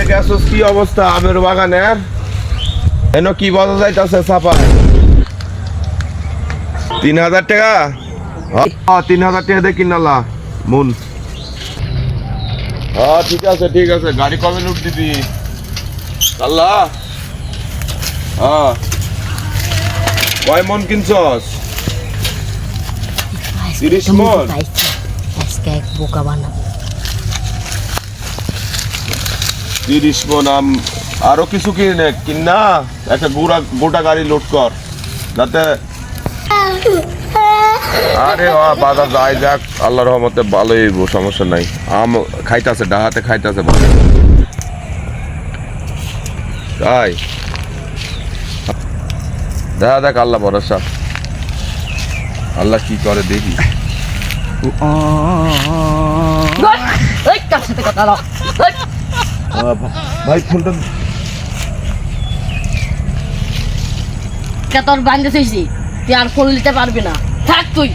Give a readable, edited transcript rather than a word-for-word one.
বাগানে গেছস, কি অবস্থা আমের বাগানের? এন কি বলা যাইতাছে চাপা? 3000 টাকা? হ্যাঁ 3000 টাকা দিয়ে কিনালা মন। হ্যাঁ ঠিক আছে ঠিক আছে, গাড়ি কবে লুট দিবি? আল্লাহ হ্যাঁ কয় মন কিনছস? 30 মন। আজকে এক বোকা বানাবো। 30 মন আম। আরো কিছু কিনা একটা গোটা গাড়ি লোড কর যাতে। আরে বাজার যাই যাক, আল্লাহর রহমতে ভালোই হইব, সমস্যা নাই। আম খাইতাছে, ডাহাতে খাইতাছে ভালো। তাই দেখা দেখ, আল্লাহ ভরসা, আল্লাহ কি করে দেখি। কার সাথে কথা বলো? ভাই ফোনটা তোর বান্ধে তুই আর ফোন নিতে পারবি না, থাক তুই।